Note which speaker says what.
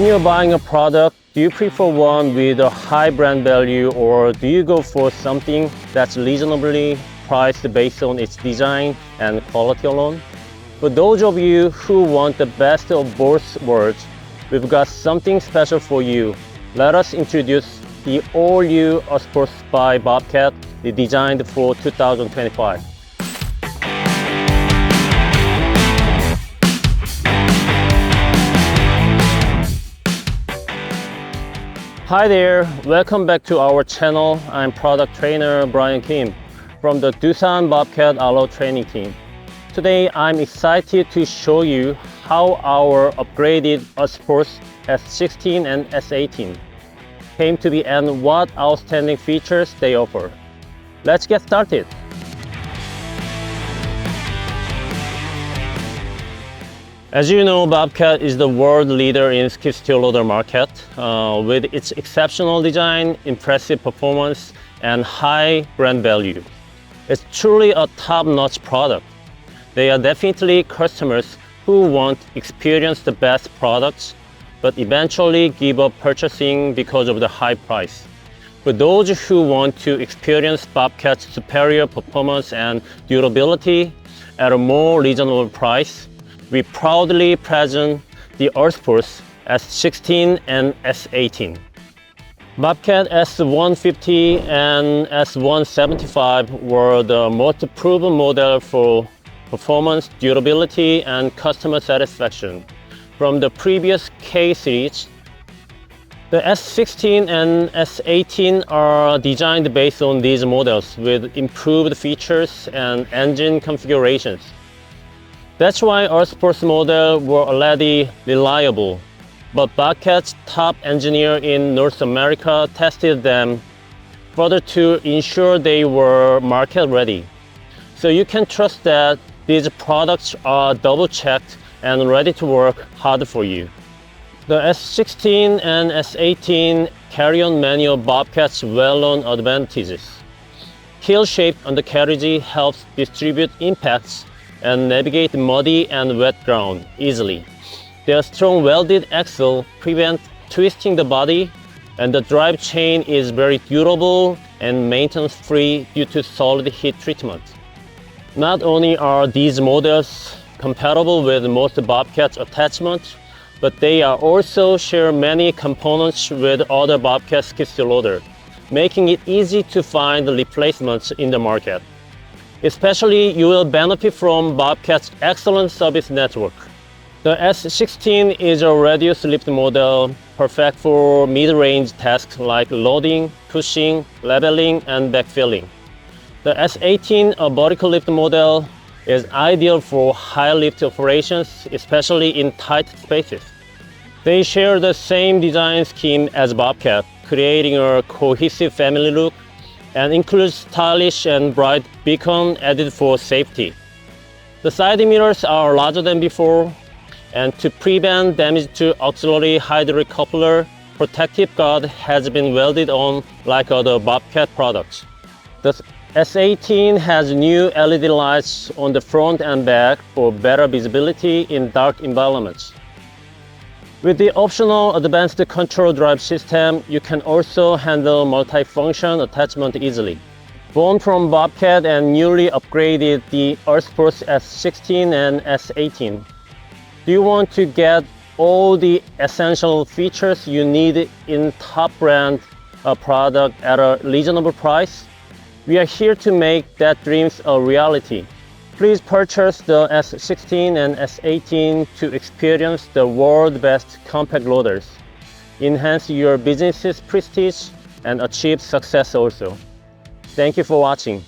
Speaker 1: When you're buying a product, do you prefer one with a high brand value, or do you go for something that's reasonably priced based on its design and quality alone? For those of you who want the best of both worlds, we've got something special for you. Let us introduce the all-new Earthforce by Bobcat, redesigned for 2025. Hi there, welcome back to our channel. I'm product trainer Brian Kim from the Doosan Bobcat Allo training team. Today I'm excited to show you how our upgraded Earthforce S16 and S18 came to be and what outstanding features they offer. Let's get started. As you know, Bobcat is the world leader in skid steer loader market. With its exceptional design, impressive performance, and high brand value. It's truly a top-notch product. They are definitely customers who want to experience the best products, but eventually give up purchasing because of the high price. For those who want to experience Bobcat's superior performance and durability at a more reasonable price, we proudly present the Earthforce S16 and S18. Bobcat S150 and S175 were the most proven model for performance, durability, and customer satisfaction from the previous K series. The S16 and S18 are designed based on these models with improved features and engine configurations. That's why Earthforce models were already reliable, but Bobcat's top engineer in North America tested them further to ensure they were market ready. So you can trust that these products are double-checked and ready to work hard for you. The S16 and S18 carry on many of Bobcat's well-known advantages. Heel-shaped undercarriage helps distribute impacts and navigate muddy and wet ground easily. Their strong welded axle prevents twisting the body, and the drive chain is very durable and maintenance-free due to solid heat treatment. Not only are these models compatible with most Bobcat attachments, but they are also share many components with other Bobcat skid steer loaders, making it easy to find replacements in the market. Especially, you will benefit from Bobcat's excellent service network. The S16 is a reduced lift model, perfect for mid-range tasks like loading, pushing, leveling, and backfilling. The S18, a vertical lift model, is ideal for high lift operations, especially in tight spaces. They share the same design scheme as Bobcat, creating a cohesive family look, and includes stylish and bright beacon added for safety. The side mirrors are larger than before, and to prevent damage to auxiliary hydraulic coupler, protective guard has been welded on like other Bobcat products. The S18 has new LED lights on the front and back for better visibility in dark environments. With the optional advanced control drive system, you can also handle multi-function attachment easily. Born from Bobcat and newly upgraded the Earthforce S16 and S18. Do you want to get all the essential features you need in top brand product at a reasonable price? We are here to make that dreams a reality. Please purchase the S16 and S18 to experience the world's best compact loaders, enhance your business's prestige, and achieve success also. Thank you for watching.